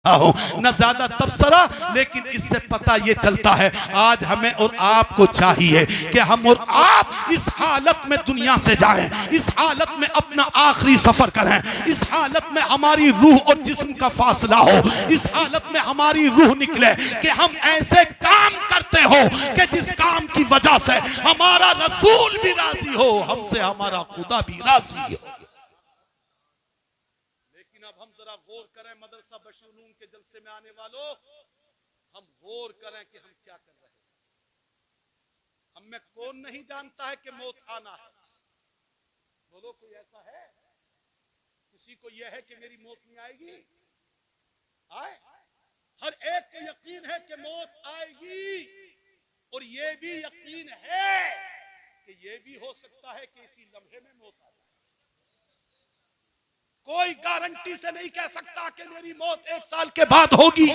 न ज्यादा तबसरा, लेकिन इससे पता ये चलता है आज हमें और आपको चाहिए कि हम और आप इस हालत में दुनिया से जाएं, इस हालत में अपना आखिरी सफर करें, इस हालत में हमारी रूह और जिस्म का फासला हो, इस हालत में हमारी रूह निकले कि हम ऐसे काम करते हो कि जिस काम की वजह से हमारा रसूल भी राजी हो, हमसे हमारा खुदा भी राजी हो। अब हम जरा गौर करें, मदरसा बशरूम के जलसे में आने वालों, हम गौर करें कि हम क्या कर रहे हैं। हम में कौन नहीं जानता है कि मौत आना है? बोलो, कोई ऐसा है? किसी को यह है कि मेरी मौत नहीं आएगी? आए? हर एक को यकीन है कि मौत आएगी, और यह भी यकीन है कि यह भी हो सकता है कि इसी लम्हे में मौत आ जाए। कोई गारंटी से नहीं कह सकता कि मेरी मौत 1 साल के बाद होगी,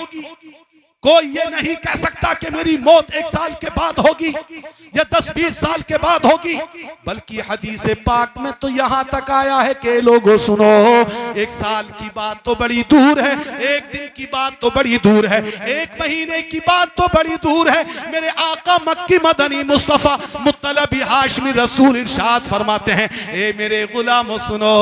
कोई ये नहीं कह सकता कि मेरी मौत 1 साल के बाद होगी या 10-20 साल के बाद होगी, बल्कि हदीस पाक में तो यहां तक आया है कि लोगों सुनो, 1 साल की बात तो बड़ी दूर है, 1 दिन की बात तो बड़ी दूर है, 1 महीने की बात तो बड़ी दूर है। मेरे आका मक्की मदनी मुस्तफा मुत्तलबी हाशमी रसूल इरशाद फरमाते हैं, ए मेरे गुलामों सुनो,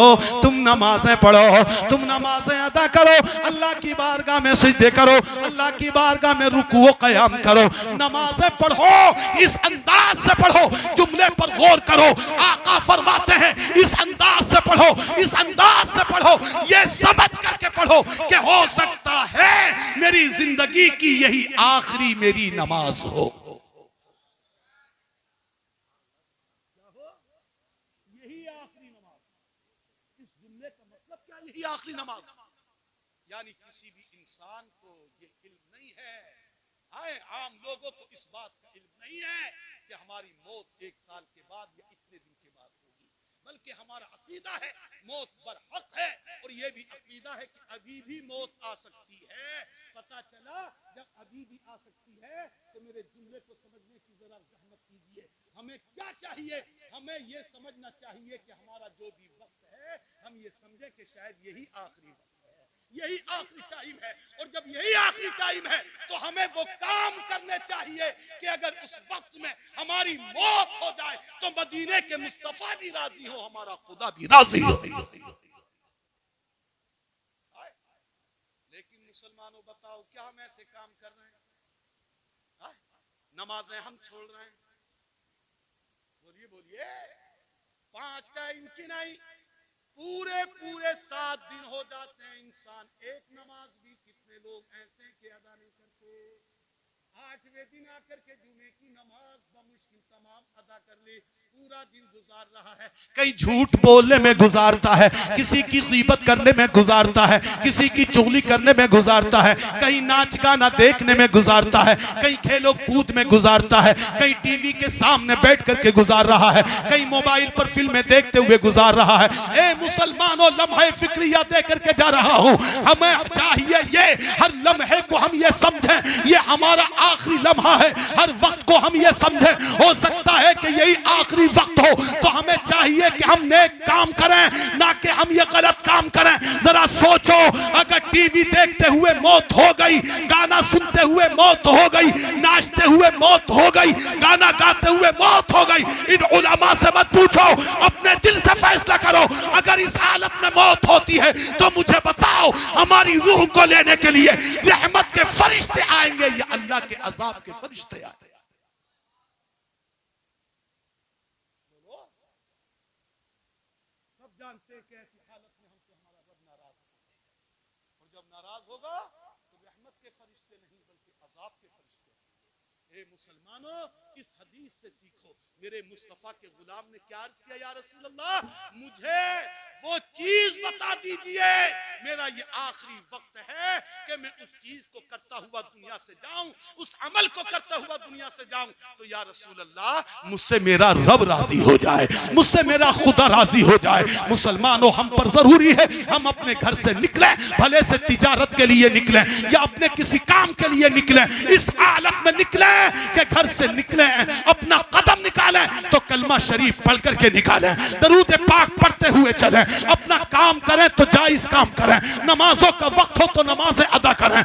तुम नमाजें पढ़ो, तुम नमाजें अदा करो, अल्लाह की बारगाह में सिजदे करो, अल्लाह की बारगाह में रुकू क़याम करो, नमाजें पढ़ो, इस अंदाज से पढ़ो, जुमले पर गौर करो। आका फरमाते हैं इस अंदाज से पढ़ो, इस अंदाज से पढ़ो, ये समझ करके पढ़ो कि हो सकता है मेरी जिंदगी की यही आखिरी मेरी नमाज हो। यही आखिरी नमाज, इस जुमले का मतलब क्या? यही आखिरी नमाज, यानी किसी भी इंसान को ये इल्म नहीं है, आम लोगों को इस बात का इल्म नहीं है कि हमारी मौत 1 साल के बाद या इतने दिन के बाद होगी, बल्कि हमारा अकीदा है मौत बरहक है, और ये भी अकीदा है कि अभी भी मौत आ सकती है। पता चला जब अभी भी आ सकती है तो मेरे जुमले को समझने की जरा जहमत कीजिए। हमें क्या चाहिए? हमें ये समझना चाहिए कि हमारा जो भी वक्त है, हम ये समझे कि शायद यही आखिरी वक्त, यही आखिरी टाइम है, और जब यही आखिरी टाइम है तो हमें वो काम करने चाहिए कि अगर उस वक्त में हमारी मौत हो जाए तो मदीने के मुस्तफा भी राजी हो, हमारा खुदा भी राजी हो। लेकिन मुसलमानों बताओ, क्या हम ऐसे काम कर रहे हैं? नमाजें हम छोड़ रहे हैं। बोलिए बोलिए, 5 टाइम की नहीं, पूरे 7 दिन हो जाते हैं, इंसान एक नमाज भी कितने लोग ऐसे के अदा नहीं करते। 8वें दिन आकर के जुमे की नमाज बमुश्किल तमाम अदा कर ले, पूरा दिन गुजार रहा है, कहीं झूठ बोलने में गुजारता है, किसी की गीबत करने में गुजारता है, किसी की चुगली करने में गुजारता है, कहीं नाच गाना देखने में गुजारता है, कहीं खेलो कूद में गुजारता है, कहीं टीवी के सामने बैठ करके गुजार रहा है, कहीं मोबाइल पर फिल्में देखते हुए गुजार रहा है। ए मुसलमानों, लम्हे फिक्रिया दे करके जा रहा हूं, हमें चाहिए ये हर लम्हे को हम ये समझें ये हमारा आखिरी लम्हा है, हर वक्त को हम ये समझें हो सकता है कि यही आखिरी वक्त हो, तो हमें चाहिए कि हम नेक काम करें, ना कि हम ये गलत काम करें। जरा सोचो, अगर टीवी देखते हुए मौत हो गई, गाना सुनते हुए मौत हो गई, नाचते हुए मौत हो गई, गाना गाते हुए मौत हो गई, इन उलमा से मत पूछो, अपने दिल से फैसला करो। अगर इस हालत में मौत होती है तो मुझे बताओ, हमारी रूह को लेने के लिए रहमत के फरिश्ते आएंगे या अल्लाह के अजाब के फरिश्ते आएंगे? सब जानते हैं कि ऐसी हालत में हमसे हमारा रब नाराज होगा, और जब नाराज होगा तो रहमत के फरिश्ते नहीं बल्कि अजाब के फरिश्ते। ए मुसलमानों, इस हदीस से सीखो। मेरे मुस्तफा के गुलाम ने क्या अर्ज किया, या रसूल अल्लाह, मुझे वो चीज बता दीजिए, मेरा ये आखिरी वक्त है कि मैं उस चीज को करता हुआ दुनिया से जाऊं, उस अमल को करता हुआ दुनिया से जाऊं, तो या रसूल अल्लाह मुझसे मेरा रब राजी हो जाए, मुझसे मेरा खुदा राजी हो जाए। मुसलमानों, हम पर जरूरी है हम अपने घर से निकले, भले से तिजारत के लिए निकले या अपने किसी काम के लिए निकले, इस हालत में निकले कि घर से निकले, अपना कदम निकाले तो कलमा शरीफ पढ़ करके निकाले, दरूद पाक पढ़ते हुए चले, अपना काम करें तो जायज काम करें, नमाजों का वक्त हो तो नमाजें अदा करें,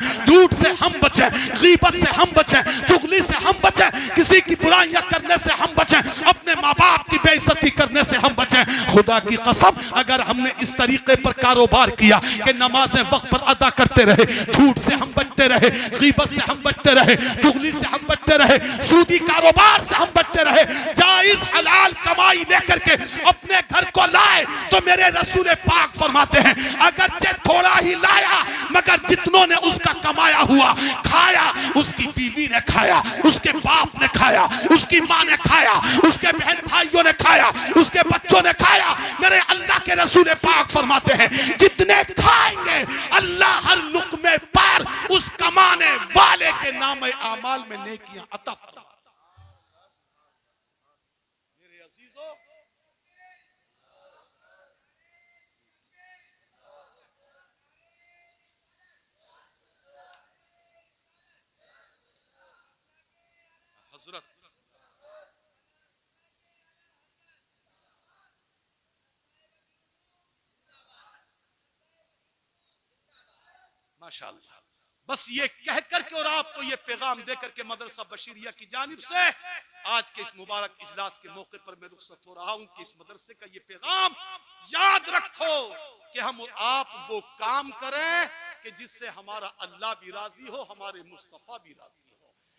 खुदा की कसम अगर हमने इस तरीके पर कारोबार किया कि नमाजें वक्त पर अदा करते रहे, झूठ से हम बचते रहे, गीबत से हम बचते रहे, चुगली से हम बचते रहे, सूदी कारोबार से हम बचते रहे, जायज हलाल कमाई लेकर के अपने घर को लाए, तो मेरे रसूल पाक फरमाते हैं अगरचे थोड़ा ही लाया मगर जितनों ने उसका कमाया हुआ खाया, उसकी बीवी ने खाया, उसके बाप ने खाया, उसकी माँ ने खाया, उसके बहन भाइयों ने खाया, उसके बच्चों ने खाया। मेरे अल्लाह के रसूल पाक फरमाते हैं जितने खाएंगे अल्लाह हर लुक़मे पर उस कमाने वाले के नामे आमाल में नेकियां अता फरमाता। मेरे अजीजों, हजरत माशाअल्लाह, बस ये कह करके और आपको ये पैगाम दे करके मदरसा बशीरिया की जानिब से आज के इस मुबारक इजलास के मौके पर मैं रुखसत हो रहा हूं कि इस मदरसे का ये पैगाम याद रखो कि हम और आप वो काम करें कि जिससे हमारा अल्लाह भी राजी हो, हमारे मुस्तफा भी राजी हो।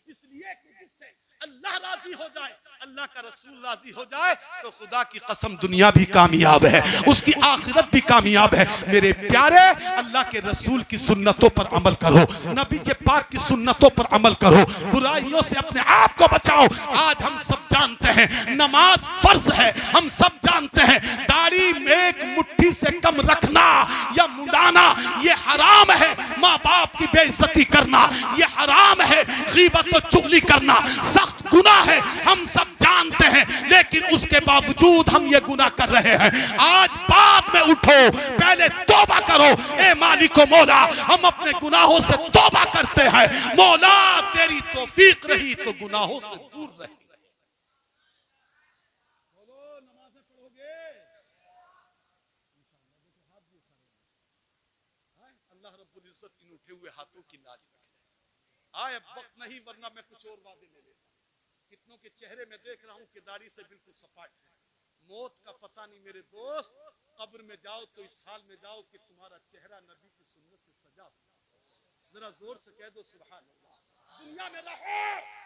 इसलिए कि जिससे अल्लाह राजी हो जाए, अल्लाह का रसूल राजी हो जाए, तो खुदा की कसम दुनिया भी कामयाब है, उसकी आखिरत भी कामयाब है। मेरे प्यारे, अल्लाह के रसूल की सुन्नतों पर अमल करो, नबी के पाक की सुन्नतों पर अमल करो, बुराइयों से अपने आप को बचाओ। आज हम सब जानते हैं नमाज फर्ज है, हम सब जानते हैं दाढ़ी में एक मुट्ठी से कम रखना या मुंडाना ये हराम है, माँ बाप की बेइज्जती करना ये हराम है, गीबत और चुगली करना सख्त गुनाह है, हम सब जानते हैं, लेकिन उसके बावजूद हम ये गुनाह कर रहे हैं। आज बाद में उठो, पहले तौबा करो। ए मालिको मौला, हम अपने गुनाहों से तौबा करते हैं, मौला तेरी तौफीक रही तो गुनाहों से दूर रही। नमाज़ें पढ़ोगे, अल्लाह रब्बुल इज्जत इन उठे हुए हाथों की लाज रखे। आए अब वक्त नहीं, वरना मैं कुछ और वादे ले लेता। कितनों के चेहरे में देख रहा हूं कि दाढ़ी से बिल्कुल सपाट है। मौत का पता नहीं मेरे दोस्त, कब्र में जाओ तो इस हाल में जाओ कि तुम्हारा चेहरा नबी की सुन्नत से सजा हुआ। जरा जोर से कह दो सुभान अल्लाह। दुनिया में रहो,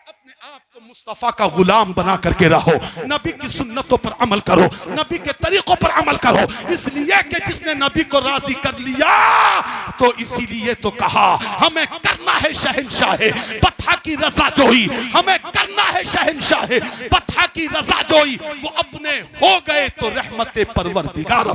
अपने आप को मुस्तफा का गुलाम बना करके रहो, नबी की सुन्नतों पर अमल करो, नबी के तरीकों पर अमल करो। इसलिए कि जिसने नबी को राजी कर लिया तो इसीलिए तो कहा हमें करना है शहंशाह बतहा की रजा जोई, हमें करना है शहंशाह बतहा की रजा जोई। वो अपने हो गए तो रहमत परवरदिगार।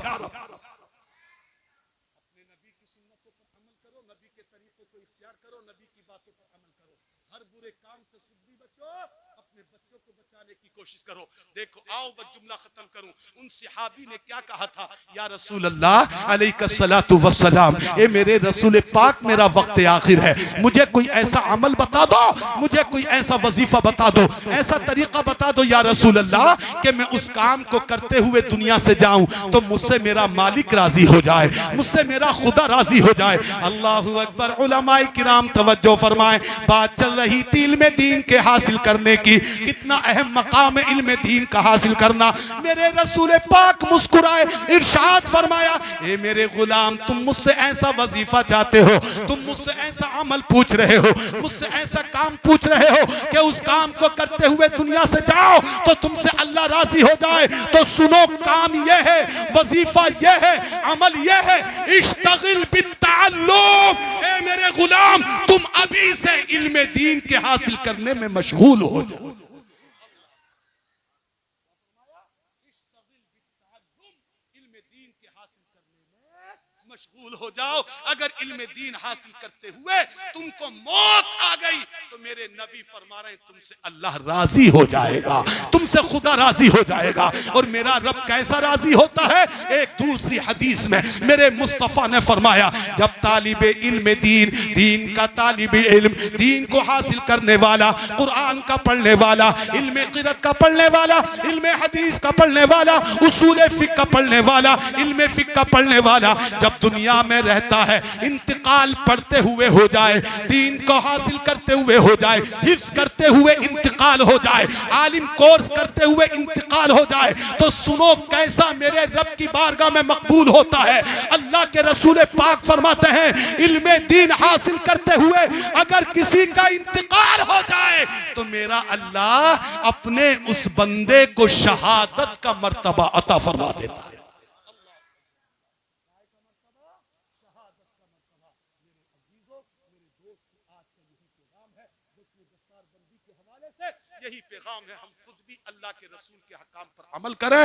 कोशिश करो। देखो आओ बस जुमला खत्म करूं। उन सहाबी ने क्या कहा था, या रसूल अल्लाह अलैहिस्सलातु वस्सलाम, ए मेरे रसूल पाक मेरा वक्त आखिर है, मुझे कोई ऐसा अमल बता दो, मुझे कोई ऐसा वजीफा बता दो, ऐसा तरीका बता दो या रसूल अल्लाह कि मैं उस काम को करते हुए दुनिया से जाऊं तो मुझसे मेरा मालिक राजी हो जाए, मुझसे मेरा खुदा राजी हो जाए। अल्लाहु अकबर। उलमाए किराम तवज्जो फरमाएं, बात चल रही थी इल्म दीन के हासिल करने की, कितना अहम मकाम में इल्म दीन का हासिल करना। मेरे रसूल पाक मुस्कुराए, इरशाद फरमाया, ए मेरे गुलाम तुम मुझसे ऐसा वजीफा चाहते हो, तुम मुझसे ऐसा अमल पूछ रहे हो, मुझसे ऐसा काम पूछ रहे हो कि उस काम को करते हुए दुनिया से जाओ तो तुमसे अल्लाह राजी हो जाए। तो सुनो, काम यह है, वजीफा यह है, अमल यह है, इश्तगिल बित्ताल्लुम। ए मेरे गुलाम तुम अभी से इल्म दीन के हासिल करने में मशगूल हो जाओ। मशगूल हो जाओ। अगर इल्म दीन हासिल करते हुए तुमको मौत आ गई तो मेरे नबी फरमा रहे हैं तुमसे अल्लाह राजी हो जाएगा, तुमसे खुदा राजी हो जाएगा। और मेरा रब कैसा राजी होता है, एक दूसरी हदीस में मेरे मुस्तफा ने फरमाया, जब तालिबे इल्म दीन, दीन का तालिबे इल्म, दीन को हासिल करने वाला, कुरान का पढ़ने वाला, इल्म क़िरात का पढ़ने वाला, इल्म हदीस का पढ़ने वाला, उसूल फिक़्ह का पढ़ने वाला, इल्म फिक़्ह का पढ़ने वाला, जब दुनिया में रहता है, इंतकाल पढ़ते हुए हो जाए, दीन को हासिल करते हुए हो जाए, हिफ्ज करते हुए इंतकाल हो जाए, आलिम कोर्स करते हुए इंतकाल हो जाए, तो सुनो कैसा मेरे रब की बारगाह में मकबूल होता है। अल्लाह के रसूल पाक फरमाते हैं इल्मे दीन हासिल करते हुए अगर किसी का इंतकाल हो जाए तो मेरा अल्लाह अपने उस बंदे को शहादत का मर्तबा अता फरमा देता है। यही पैगाम है, हम खुद भी अल्लाह के रसूल के हकाम पर अमल करें।